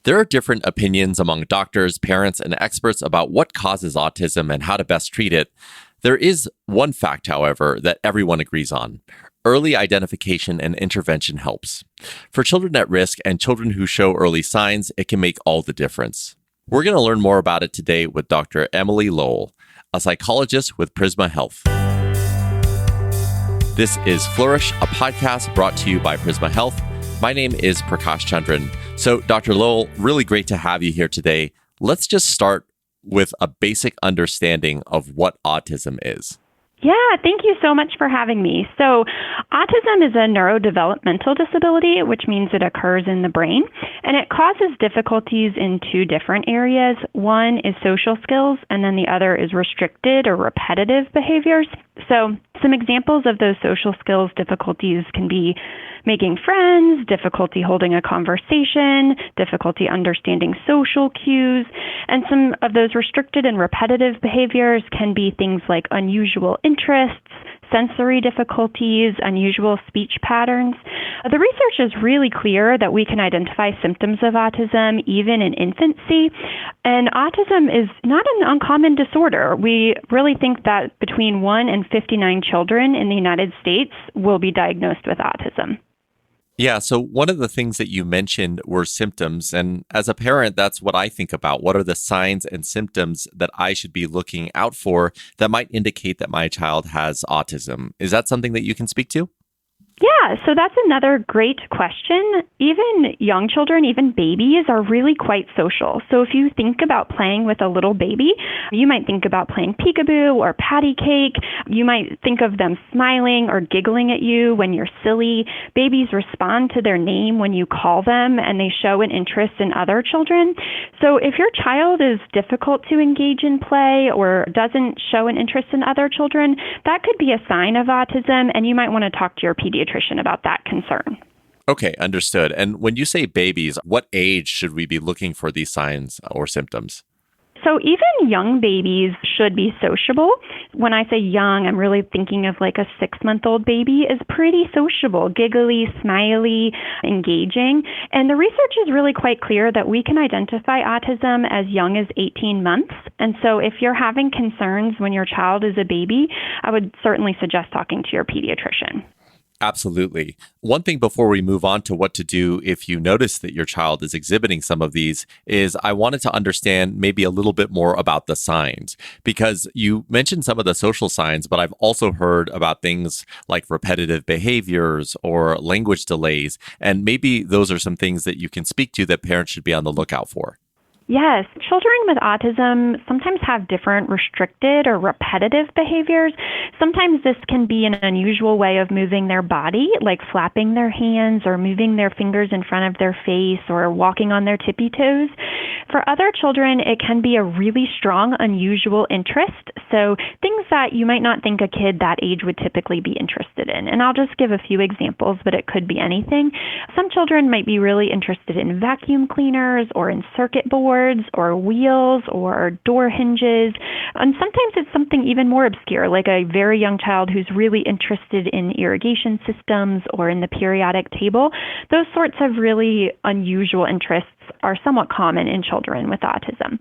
There are different opinions among doctors, parents, and experts about what causes autism and how to best treat it. There is one fact, however, that everyone agrees on. Early identification and intervention helps. For children at risk and children who show early signs, it can make all the difference. We're going to learn more about it today with Dr. Emily Lowell, a psychologist with Prisma Health. This is Flourish, a podcast brought to you by Prisma Health. My name is Prakash Chandran. So, Dr. Lowell, really great to have you here today. Let's just start with a basic understanding of what autism is. Yeah, thank you so much for having me. So, autism is a neurodevelopmental disability, which means it occurs in the brain, and it causes difficulties in two different areas. One is social skills, and then the other is restricted or repetitive behaviors. So, some examples of those social skills difficulties can be making friends, difficulty holding a conversation, difficulty understanding social cues, and some of those restricted and repetitive behaviors can be things like unusual interests, sensory difficulties, unusual speech patterns. The research is really clear that we can identify symptoms of autism even in infancy, and autism is not an uncommon disorder. We really think that between 1 and 59 children in the United States will be diagnosed with autism. Yeah, so one of the things that you mentioned were symptoms. And as a parent, that's what I think about. What are the signs and symptoms that I should be looking out for that might indicate that my child has autism? Is that something that you can speak to? Yeah, so that's another great question. Even young children, even babies, are really quite social. So if you think about playing with a little baby, you might think about playing peekaboo or patty cake. You might think of them smiling or giggling at you when you're silly. Babies respond to their name when you call them, and they show an interest in other children. So if your child is difficult to engage in play or doesn't show an interest in other children, that could be a sign of autism, and you might want to talk to your pediatrician about that concern. Okay, understood. And when you say babies, what age should we be looking for these signs or symptoms? So even young babies should be sociable. When I say young, I'm really thinking of like a 6-month-old baby is pretty sociable, giggly, smiley, engaging. And the research is really quite clear that we can identify autism as young as 18 months. And so if you're having concerns when your child is a baby, I would certainly suggest talking to your pediatrician. Absolutely. One thing before we move on to what to do if you notice that your child is exhibiting some of these is I wanted to understand maybe a little bit more about the signs, because you mentioned some of the social signs, but I've also heard about things like repetitive behaviors or language delays, and maybe those are some things that you can speak to that parents should be on the lookout for. Yes, children with autism sometimes have different restricted or repetitive behaviors. Sometimes this can be an unusual way of moving their body, like flapping their hands or moving their fingers in front of their face or walking on their tippy toes. For other children, it can be a really strong, unusual interest. So things that you might not think a kid that age would typically be interested in. And I'll just give a few examples, but it could be anything. Some children might be really interested in vacuum cleaners or in circuit boards or wheels or door hinges. And sometimes it's something even more obscure, like a very young child who's really interested in irrigation systems or in the periodic table. Those sorts of really unusual interests are somewhat common in children with autism.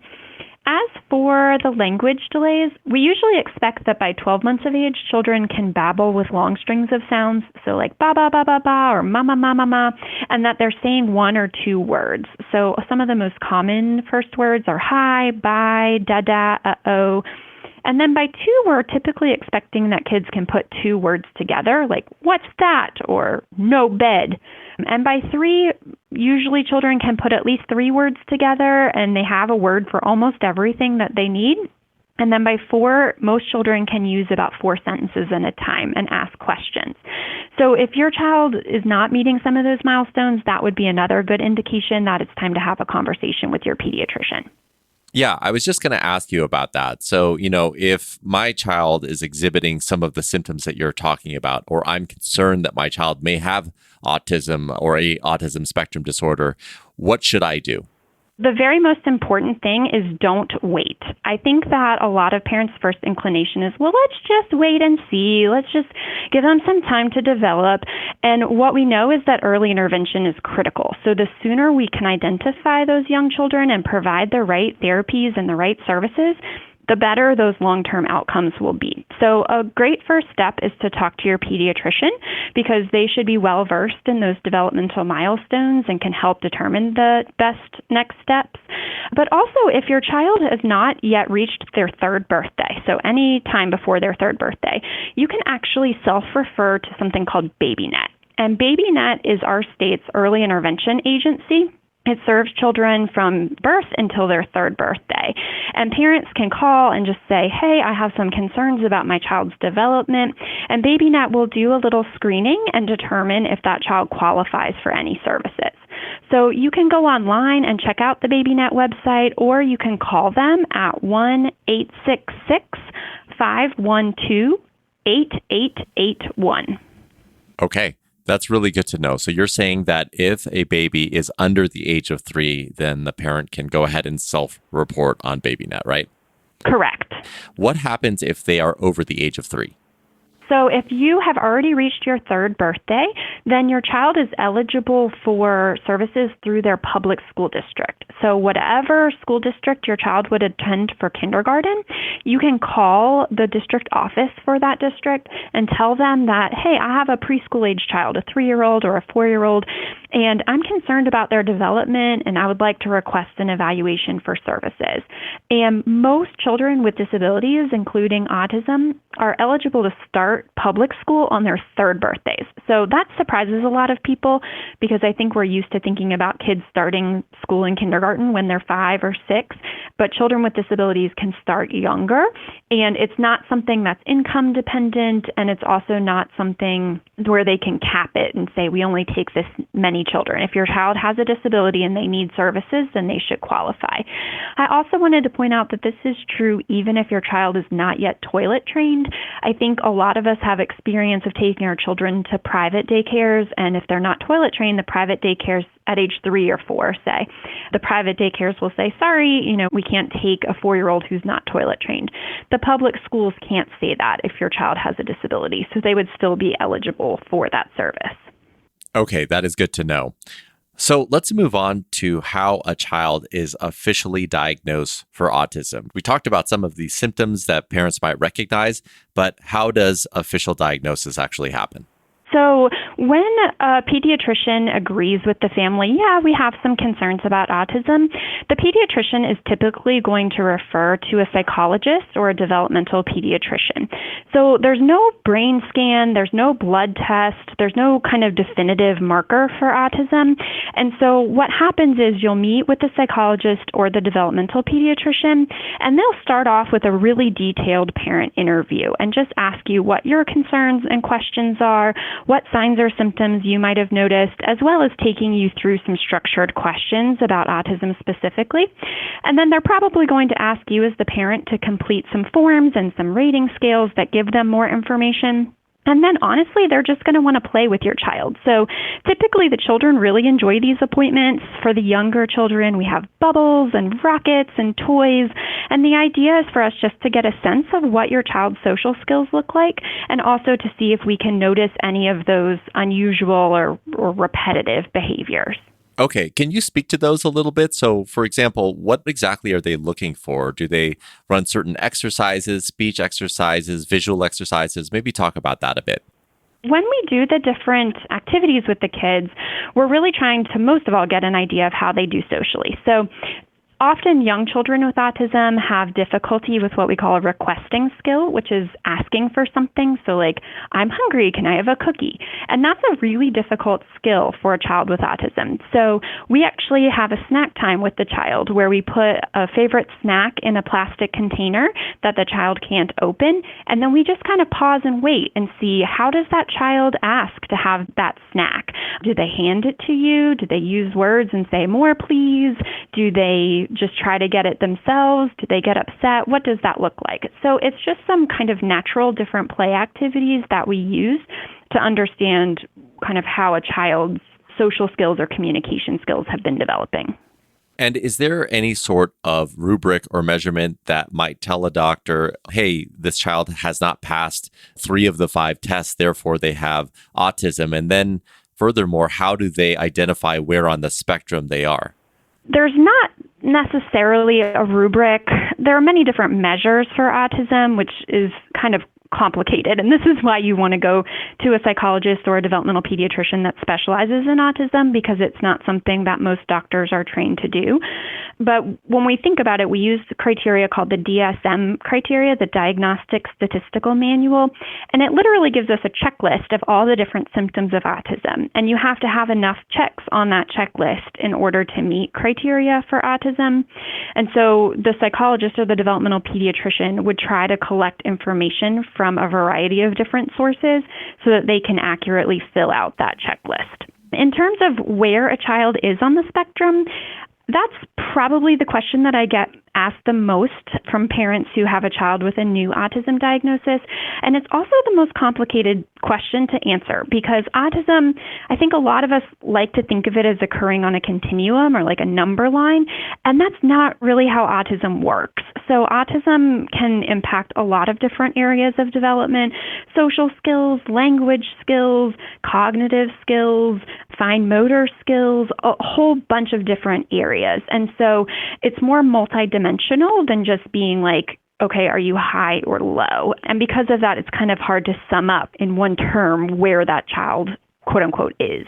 As for the language delays, we usually expect that by 12 months of age, children can babble with long strings of sounds, so like ba ba ba ba ba or ma ma ma ma ma, and that they're saying one or two words. So some of the most common first words are hi, bye, da da, uh-oh. And then by 2, we're typically expecting that kids can put 2 words together, like what's that or no bed. And by 3, usually children can put at least 3 words together, and they have a word for almost everything that they need. And then by 4, most children can use about 4 sentences at a time and ask questions. So if your child is not meeting some of those milestones, that would be another good indication that it's time to have a conversation with your pediatrician. Yeah, I was just going to ask you about that. So, if my child is exhibiting some of the symptoms that you're talking about, or I'm concerned that my child may have autism or a autism spectrum disorder, what should I do? The very most important thing is don't wait. I think that a lot of parents' first inclination is, well, let's just wait and see. Let's just give them some time to develop. And what we know is that early intervention is critical. So the sooner we can identify those young children and provide the right therapies and the right services, the better those long-term outcomes will be. So a great first step is to talk to your pediatrician because they should be well-versed in those developmental milestones and can help determine the best next steps. But also, if your child has not yet reached their third birthday, so any time before their third birthday, you can actually self-refer to something called BabyNet. And BabyNet is our state's early intervention agency. It serves children from birth until their third birthday. And parents can call and just say, hey, I have some concerns about my child's development. And BabyNet will do a little screening and determine if that child qualifies for any services. So you can go online and check out the BabyNet website, or you can call them at 1-866-512-8881. Okay. That's really good to know. So you're saying that if a baby is under the age of 3, then the parent can go ahead and self-report on BabyNet, right? Correct. What happens if they are over the age of 3? So if you have already reached your third birthday, then your child is eligible for services through their public school district. So whatever school district your child would attend for kindergarten, you can call the district office for that district and tell them that, hey, I have a preschool-age child, a 3-year-old or a 4-year-old, and I'm concerned about their development, and I would like to request an evaluation for services. And most children with disabilities, including autism, are eligible to start public school on their third birthdays. So that surprises a lot of people because I think we're used to thinking about kids starting school in kindergarten when they're 5 or 6, but children with disabilities can start younger, and it's not something that's income dependent, and it's also not something where they can cap it and say, we only take this many children. If your child has a disability and they need services, then they should qualify. I also wanted to point out that this is true even if your child is not yet toilet trained. I think a lot of us have experience of taking our children to private daycares, and if they're not toilet trained, the private daycares at age 3 or 4, say, the private daycares will say, sorry, we can't take a 4-year-old who's not toilet trained. The public schools can't say that if your child has a disability, so they would still be eligible for that service. Okay, that is good to know. So let's move on to how a child is officially diagnosed for autism. We talked about some of the symptoms that parents might recognize, but how does official diagnosis actually happen? So when a pediatrician agrees with the family, we have some concerns about autism, the pediatrician is typically going to refer to a psychologist or a developmental pediatrician. So there's no brain scan, there's no blood test, there's no kind of definitive marker for autism. And so what happens is you'll meet with the psychologist or the developmental pediatrician, and they'll start off with a really detailed parent interview and just ask you what your concerns and questions are, what signs or symptoms you might have noticed, as well as taking you through some structured questions about autism specifically. And then they're probably going to ask you as the parent to complete some forms and some rating scales that give them more information. And then honestly, they're just going to want to play with your child. So typically the children really enjoy these appointments. For the younger children, we have bubbles and rockets and toys. And the idea is for us just to get a sense of what your child's social skills look like, and also to see if we can notice any of those unusual or repetitive behaviors. Okay, can you speak to those a little bit? So, for example, what exactly are they looking for? Do they run certain exercises, speech exercises, visual exercises? Maybe talk about that a bit. When we do the different activities with the kids, we're really trying to, most of all, get an idea of how they do socially. So often young children with autism have difficulty with what we call a requesting skill, which is asking for something. So like, I'm hungry, can I have a cookie? And that's a really difficult skill for a child with autism. So we actually have a snack time with the child where we put a favorite snack in a plastic container that the child can't open. And then we just kind of pause and wait and see, how does that child ask to have that snack? Do they hand it to you? Do they use words and say, more please? Do they just try to get it themselves? Do they get upset? What does that look like? So it's just some kind of natural different play activities that we use to understand kind of how a child's social skills or communication skills have been developing. And is there any sort of rubric or measurement that might tell a doctor, hey, this child has not passed 3 of the 5 tests, therefore they have autism? And then furthermore, how do they identify where on the spectrum they are? There's not necessarily a rubric. There are many different measures for autism, which is kind of complicated. And this is why you want to go to a psychologist or a developmental pediatrician that specializes in autism, because it's not something that most doctors are trained to do. But when we think about it, we use the criteria called the DSM criteria, the Diagnostic Statistical Manual, and it literally gives us a checklist of all the different symptoms of autism. And you have to have enough checks on that checklist in order to meet criteria for autism. And so the psychologist or the developmental pediatrician would try to collect information from a variety of different sources so that they can accurately fill out that checklist. In terms of where a child is on the spectrum, that's probably the question that I get asked the most from parents who have a child with a new autism diagnosis. And it's also the most complicated question to answer because autism, I think a lot of us like to think of it as occurring on a continuum or like a number line, and that's not really how autism works. So autism can impact a lot of different areas of development: social skills, language skills, cognitive skills, fine motor skills, a whole bunch of different areas. And so it's more multidimensional than just being like, okay, are you high or low? And because of that, it's kind of hard to sum up in one term where that child, quote unquote, is.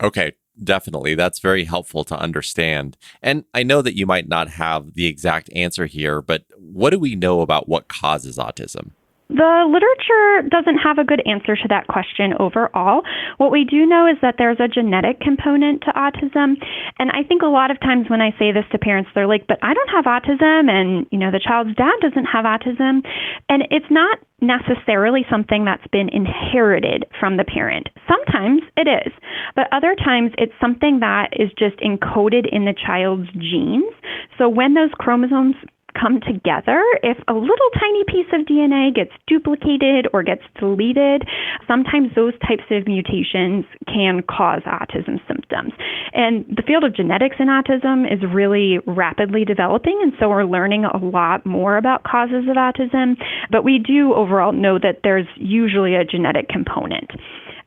Okay. Definitely. That's very helpful to understand. And I know that you might not have the exact answer here, but what do we know about what causes autism? The literature doesn't have a good answer to that question overall. What we do know is that there's a genetic component to autism. And I think a lot of times when I say this to parents, they're like, but I don't have autism, and, the child's dad doesn't have autism. And it's not necessarily something that's been inherited from the parent. Sometimes it is, but other times it's something that is just encoded in the child's genes. So when those chromosomes come together, if a little tiny piece of DNA gets duplicated or gets deleted, sometimes those types of mutations can cause autism symptoms. And the field of genetics in autism is really rapidly developing, and so we're learning a lot more about causes of autism, but we do overall know that there's usually a genetic component.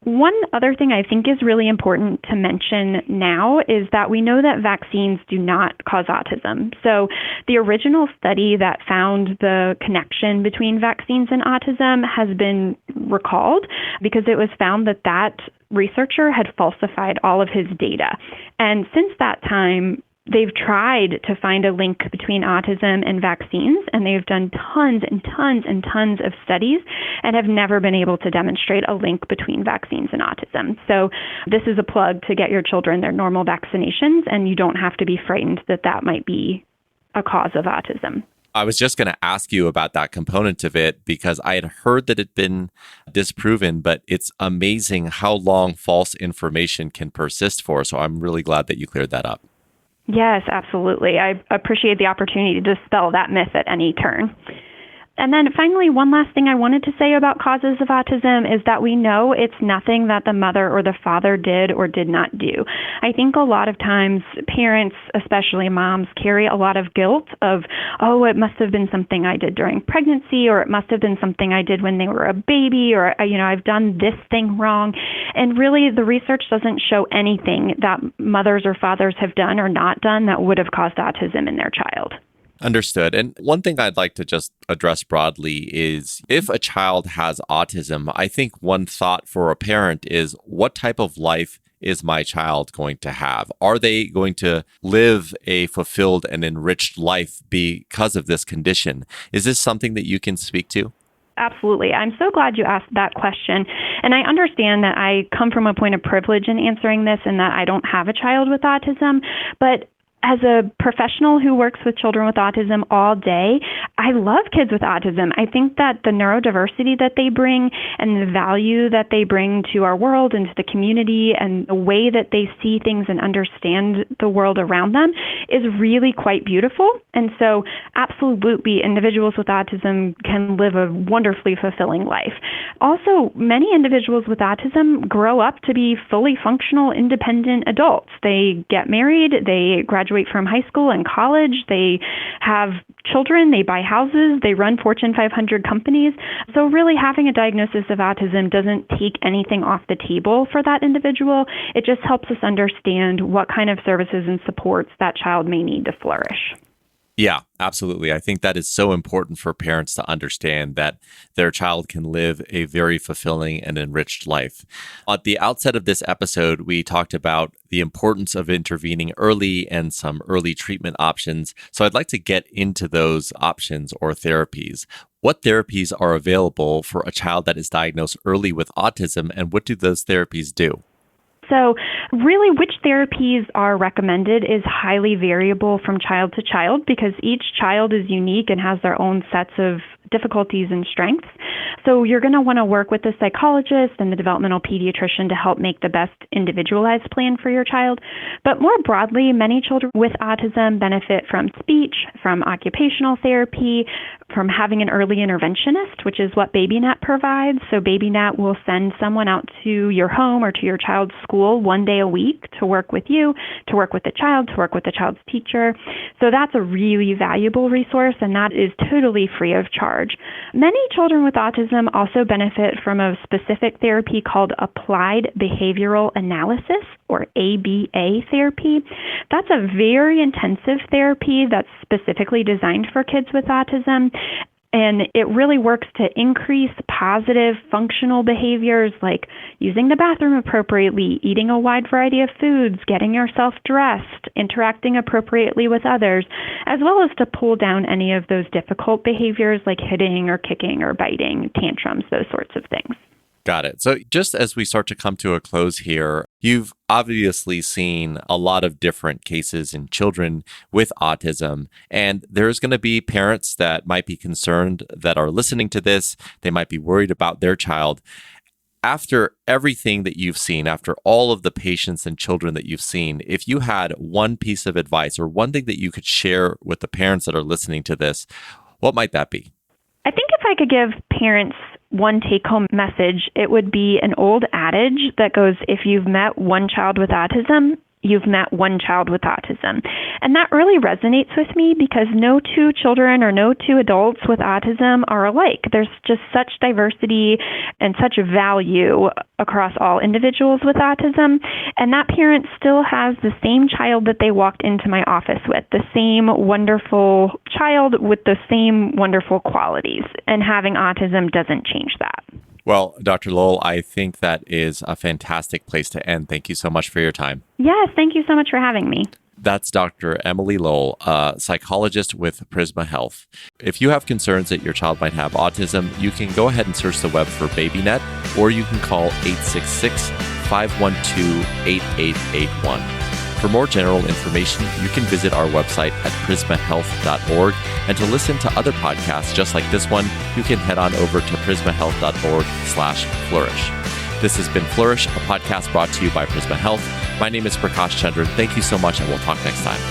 One other thing I think is really important to mention now is that we know that vaccines do not cause autism. So the original study that found the connection between vaccines and autism has been recalled because it was found that that researcher had falsified all of his data. And since that time, they've tried to find a link between autism and vaccines, and they've done tons and tons and tons of studies and have never been able to demonstrate a link between vaccines and autism. So this is a plug to get your children their normal vaccinations, and you don't have to be frightened that that might be a cause of autism. I was just going to ask you about that component of it because I had heard that it'd been disproven, but it's amazing how long false information can persist for. So I'm really glad that you cleared that up. Yes, absolutely. I appreciate the opportunity to dispel that myth at any turn. And then finally, one last thing I wanted to say about causes of autism is that we know it's nothing that the mother or the father did or did not do. I think a lot of times parents, especially moms, carry a lot of guilt of, oh, it must have been something I did during pregnancy, or it must have been something I did when they were a baby, or, I've done this thing wrong. And really, the research doesn't show anything that mothers or fathers have done or not done that would have caused autism in their child. Understood. And one thing I'd like to just address broadly is if a child has autism, I think one thought for a parent is what type of life is my child going to have? Are they going to live a fulfilled and enriched life because of this condition? Is this something that you can speak to? Absolutely. I'm so glad you asked that question. And I understand that I come from a point of privilege in answering this and that I don't have a child with autism, but as a professional who works with children with autism all day, I love kids with autism. I think that the neurodiversity that they bring and the value that they bring to our world and to the community and the way that they see things and understand the world around them is really quite beautiful. And so absolutely, individuals with autism can live a wonderfully fulfilling life. Also, many individuals with autism grow up to be fully functional, independent adults. They get married, they graduate graduate from high school and college. They have children, they buy houses, they run Fortune 500 companies. So really having a diagnosis of autism doesn't take anything off the table for that individual. It just helps us understand what kind of services and supports that child may need to flourish. Yeah, absolutely. I think that is so important for parents to understand that their child can live a very fulfilling and enriched life. At the outset of this episode, we talked about the importance of intervening early and some early treatment options. So I'd like to get into those options or therapies. What therapies are available for a child that is diagnosed early with autism, and what do those therapies do? So really, which therapies are recommended is highly variable from child to child because each child is unique and has their own sets of difficulties and strengths. So you're going to want to work with the psychologist and the developmental pediatrician to help make the best individualized plan for your child. But more broadly, many children with autism benefit from speech, from occupational therapy, from having an early interventionist, which is what BabyNet provides. So BabyNet will send someone out to your home or to your child's school one day a week to work with you, to work with the child, to work with the child's teacher. So that's a really valuable resource, and that is totally free of charge. Many children with autism also benefit from a specific therapy called Applied Behavioral Analysis, or ABA therapy. That's a very intensive therapy that's specifically designed for kids with autism. And it really works to increase positive functional behaviors like using the bathroom appropriately, eating a wide variety of foods, getting yourself dressed, interacting appropriately with others, as well as to pull down any of those difficult behaviors like hitting or kicking or biting, tantrums, those sorts of things. Got it. So just as we start to come to a close here, you've obviously seen a lot of different cases in children with autism, and there's going to be parents that might be concerned that are listening to this. They might be worried about their child. After everything that you've seen, after all of the patients and children that you've seen, if you had one piece of advice or one thing that you could share with the parents that are listening to this, what might that be? I think if I could give parents one take-home message, it would be an old adage that goes, if you've met one child with autism, you've met one child with autism. And that really resonates with me because no two children or no two adults with autism are alike. There's just such diversity and such value across all individuals with autism. And that parent still has the same child that they walked into my office with, the same wonderful child with the same wonderful qualities. And having autism doesn't change that. Well, Dr. Lowell, I think that is a fantastic place to end. Thank you so much for your time. Yes, thank you so much for having me. That's Dr. Emily Lowell, a psychologist with Prisma Health. If you have concerns that your child might have autism, you can go ahead and search the web for BabyNet, or you can call 866-512-8881. For more general information, you can visit our website at prismahealth.org. And to listen to other podcasts just like this one, you can head on over to prismahealth.org/flourish. This has been Flourish, a podcast brought to you by Prisma Health. My name is Prakash Chandran. Thank you so much, and we'll talk next time.